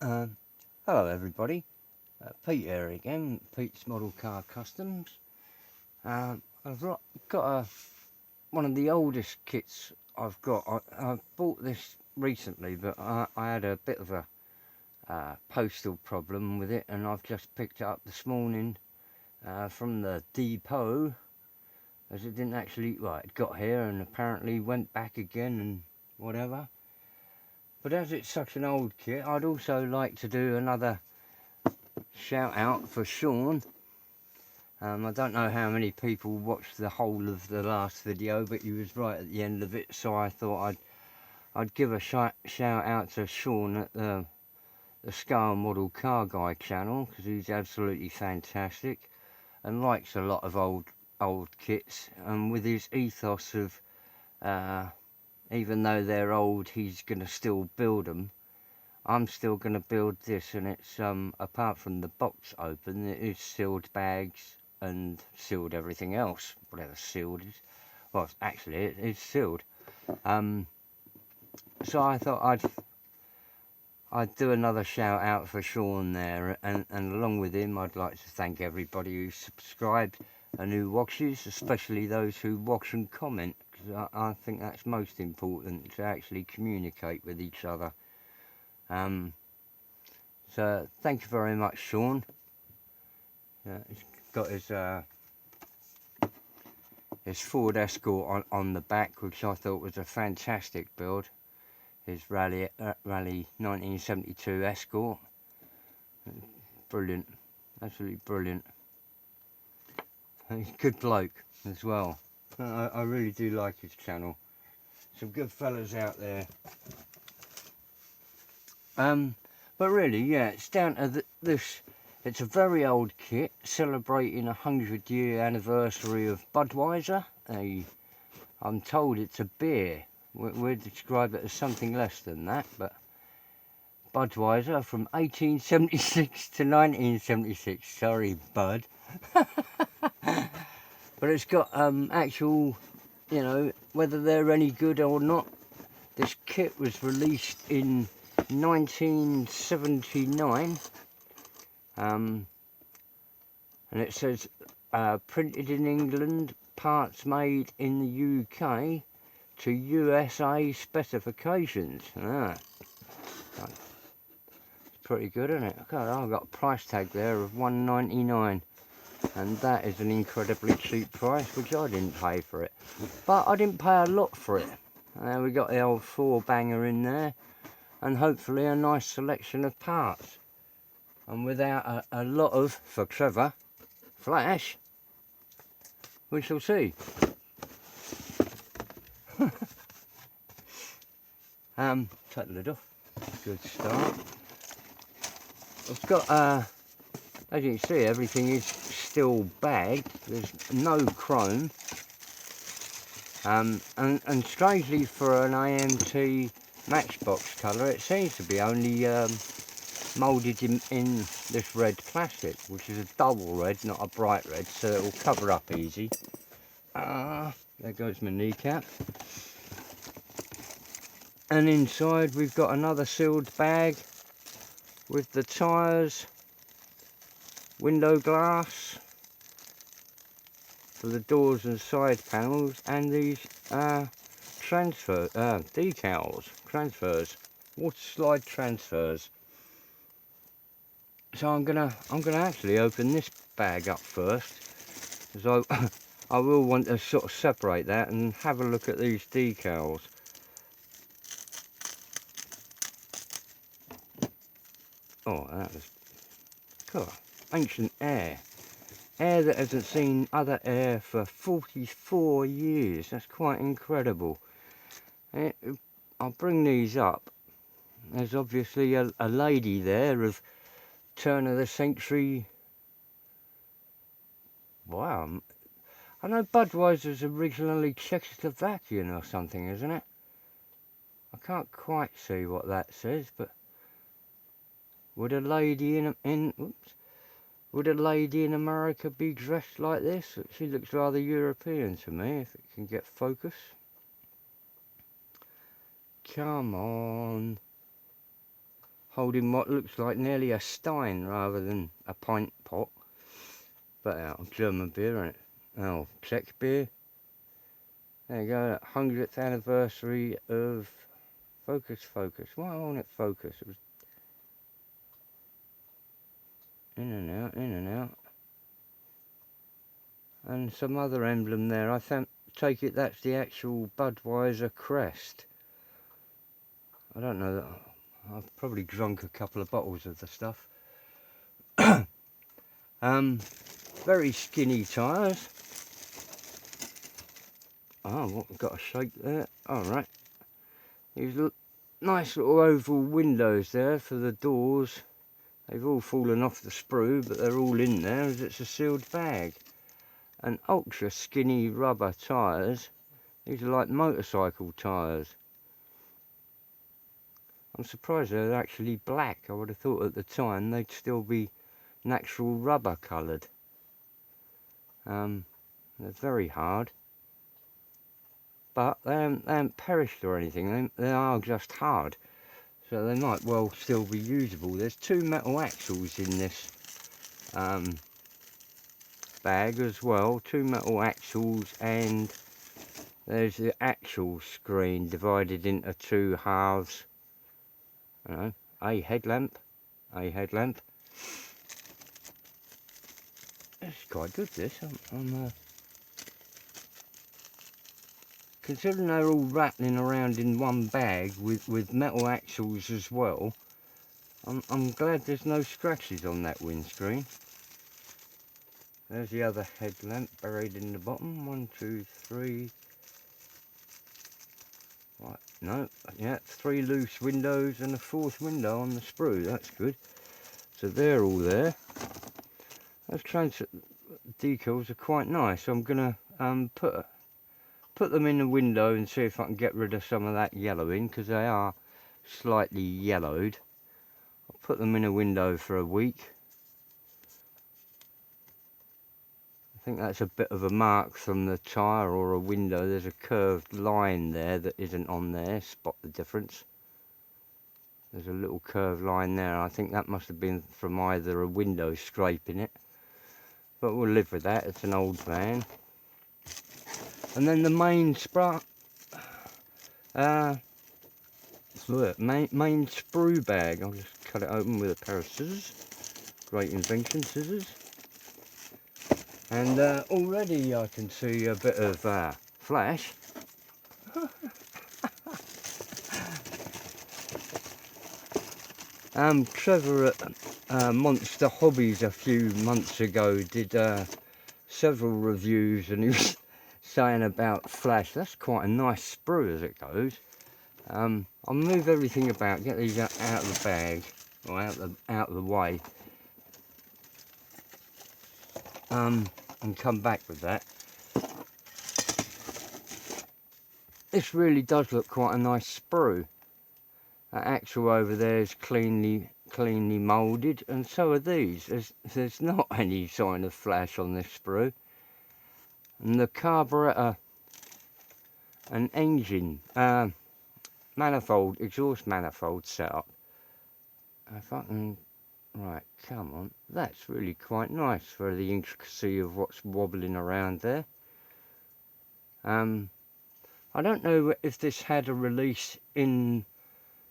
Hello everybody, Pete here again, Pete's Model Car Customs. I've got one of the oldest kits I've got. I bought this recently, but I had a bit of a postal problem with it, and I've just picked it up this morning from the depot, as it didn't actually, well, it got here and apparently went back again and whatever. But as it's such an old kit, I'd also like to do another shout out for Shawn. I don't know how many people watched the whole of the last video, but he was right at the end of it, so I thought I'd give a shout out to Shawn at the Scale Model Car Guy channel, because he's absolutely fantastic and likes a lot of old kits, and with his ethos of even though they're old, he's going to still build them. I'm still going to build this, and it's apart from the box open, it is sealed bags and sealed everything else, whatever sealed is. Well, actually it is sealed. So I thought I'd do another shout out for Shawn there, and along with him I'd like to thank everybody who subscribed and who watches, especially those who watch and comment, because I think that's most important, to actually communicate with each other. So thank you very much, Shawn. He's got his Ford Escort on the back, which I thought was a fantastic build. His Rally 1972 Escort, brilliant, absolutely brilliant. He's a good bloke as well. I really do like his channel. Some good fellas out there. But really, yeah, it's down to this. It's a very old kit celebrating a 100-year anniversary of Budweiser. I'm told it's a beer. We'd describe it as something less than that, but Budweiser from 1876 to 1976. Sorry, Bud. But it's got actual, you know, whether they're any good or not. This kit was released in 1979, and it says printed in England, parts made in the UK to USA specifications. It's pretty good, isn't it? God, I've got a price tag there of £1.99, and that is an incredibly cheap price, which I didn't pay for it, but I didn't pay a lot for it. We got the old 4-banger in there, and hopefully a nice selection of parts, and without a lot of, for Trevor, flash. We shall see. Take the lid off. Good start. It's got as you can see, everything is still bagged. There's no chrome, and strangely for an AMT matchbox colour, it seems to be only moulded in this red plastic, which is a double red, not a bright red, so it will cover up easy. There goes my kneecap. And inside we've got another sealed bag with the tyres, window glass for the doors and side panels, and these decals, water slide transfers. So I'm gonna actually open this bag up first, because I will want to sort of separate that and have a look at these decals. Oh, that was cool. Ancient air that hasn't seen other air for 44 years. That's quite incredible. I'll bring these up. There's obviously a lady there of turn of the century. Wow, I know Budweiser's originally Czechoslovakian or something, isn't it? I can't quite see what that says, but would a lady would a lady in America be dressed like this? She looks rather European to me, if it can get focus. Come on. holding what looks like nearly a stein rather than a pint pot. But German beer, isn't it? Oh, Czech beer. There you go, 100th anniversary of Focus. Why won't it focus? It was in and out. And some other emblem there. I take it that's the actual Budweiser crest. I don't know. I've probably drunk a couple of bottles of the stuff. Very skinny tyres. Oh, what, we've got a shake there. Alright. These nice little oval windows there for the doors. They've all fallen off the sprue, but they're all in there as it's a sealed bag. And ultra skinny rubber tyres. These are like motorcycle tyres. I'm surprised they're actually black. I would have thought at the time they'd still be natural rubber coloured. They're very hard. But they haven't perished or anything. They are just hard. So they might well still be usable. There's 2 metal axles in this bag as well. 2 metal axles, and there's the actual screen divided into 2 halves. You know, a headlamp. It's quite good, this. I'm considering they're all rattling around in one bag with metal axles as well. I'm glad there's no scratches on that windscreen. There's the other headlamp buried in the bottom. 1, 2, 3. Right, no, yeah, 3 loose windows and a 4th window on the sprue. That's good. So they're all there. Those decals are quite nice. I'm gonna put them in the window and see if I can get rid of some of that yellowing, because they are slightly yellowed. I'll put them in a window for a week. I think that's a bit of a mark from the tyre or a window. There's a curved line there that isn't on there. Spot the difference. There's a little curved line there. I think that must have been from either a window scraping it. But we'll live with that. It's an old van. And then the main main sprue bag. I'll just cut it open with a pair of scissors. Great invention, scissors. And already I can see a bit of flash. Trevor at Monster Hobbies a few months ago did several reviews, and he was saying about flash. That's quite a nice sprue as it goes. I'll move everything about, get these out of the bag, or out of the way, and come back with that. This really does look quite a nice sprue. That axle over there is cleanly moulded, and so are these. There's not any sign of flash on this sprue. And the carburetor and engine manifold, exhaust manifold setup. If I can, right, come on, that's really quite nice for the intricacy of what's wobbling around there. I don't know if this had a release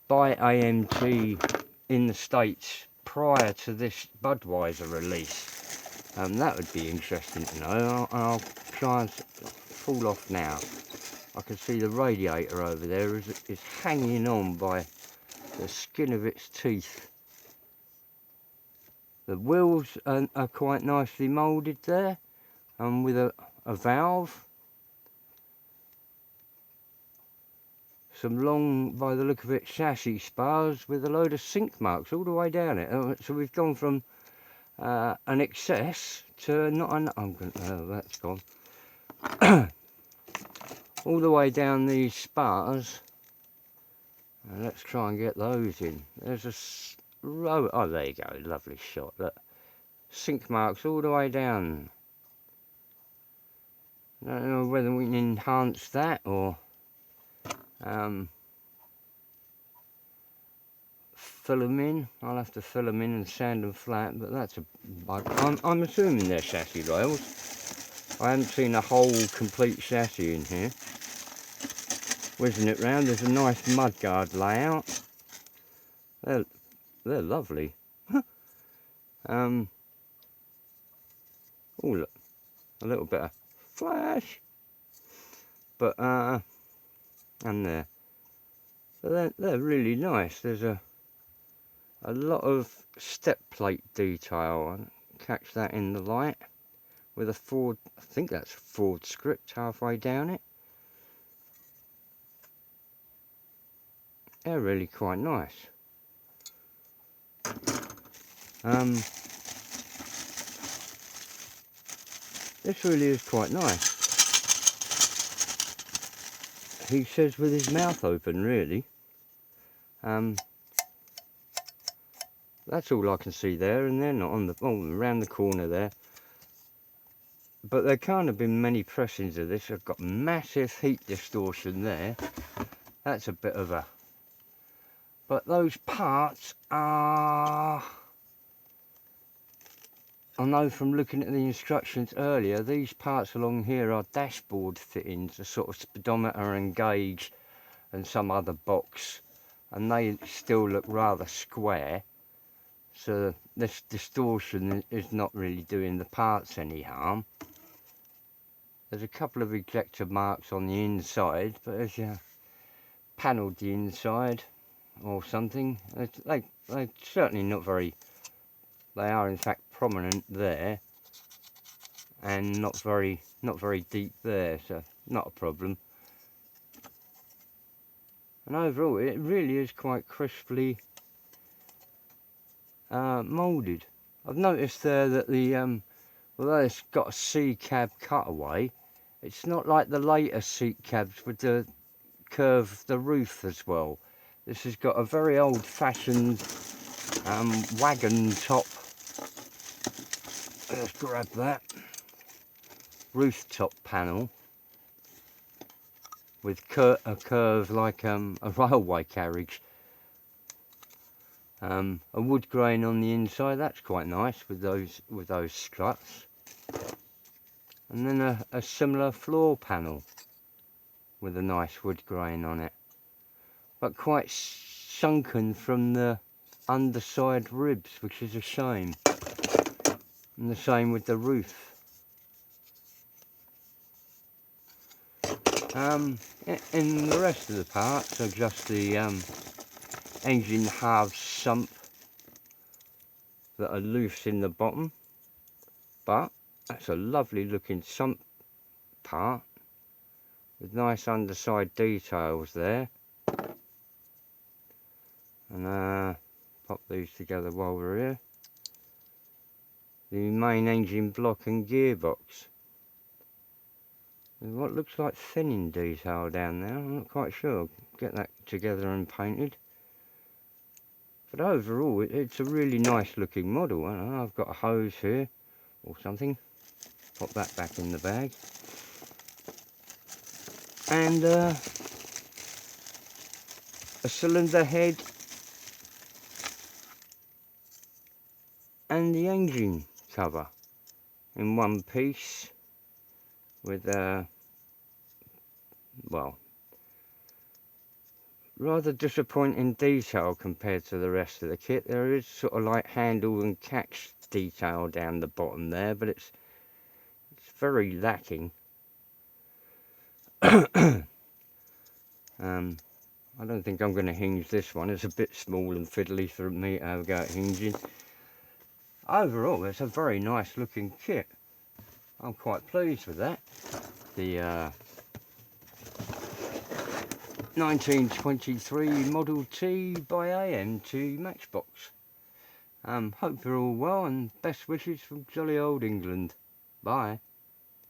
by AMG in the States prior to this Budweiser release. That would be interesting to know. I'll try and fall off now. I can see the radiator over there is hanging on by the skin of its teeth. The wheels are quite nicely moulded there, and with a valve. Some long, by the look of it, chassis spars with a load of sink marks all the way down it. So we've gone from an excess to not an... oh, that's gone. All the way down these spars. And let's try and get those in. There's a row... oh, there you go. Lovely shot. Look. Sink marks all the way down. I don't know whether we can enhance that or... fill them in. I'll have to fill them in and sand them flat, but that's I'm assuming they're chassis rails. I haven't seen a whole complete chassis in here. Whizzing it round, there's a nice mudguard layout. They're lovely. Oh look, a little bit of flash. But and there. So they're really nice. There's a lot of step plate detail. I catch that in the light with a Ford. I think that's Ford script halfway down it. They're really quite nice. This really is quite nice. He says with his mouth open, really. That's all I can see there, and they're not on the around the corner there. But there can't have been many pressings of this. I've got massive heat distortion there. That's a bit of a. But those parts are. I know from looking at the instructions earlier, these parts along here are dashboard fittings, a sort of speedometer and gauge and some other box, and they still look rather square, so this distortion is not really doing the parts any harm. There's a couple of ejector marks on the inside, but as you panelled the inside or something, they're certainly not very. They are in fact prominent there, and not very deep there, so not a problem. And overall, it really is quite crisply moulded. I've noticed there that the although it's got a C cab cutaway, it's not like the later seat cabs with the curve the roof as well. This has got a very old-fashioned wagon top. Let's grab that rooftop panel with a curve like a railway carriage. A wood grain on the inside, that's quite nice with those struts. And then a similar floor panel with a nice wood grain on it, but quite sunken from the underside ribs, which is a shame. And the same with the roof. In the rest of the parts are just the engine halves sump that are loose in the bottom, but that's a lovely looking sump part with nice underside details there. And pop these together while we're here. The main engine block and gearbox. There's what looks like thinning detail down there. I'm not quite sure. Get that together and painted. But overall, it's a really nice looking model. I've got a hose here or something. Pop that back in the bag. And a cylinder head and the engine cover in one piece with well, rather disappointing detail compared to the rest of the kit. There is sort of like handle and catch detail down the bottom there, but it's very lacking. I don't think I'm going to hinge this one. It's a bit small and fiddly for me to have a go at hinging. Overall, it's a very nice looking kit. I'm quite pleased with that. The 1923 Model T by AM2 Matchbox. Hope you're all well, and best wishes from jolly old England. Bye.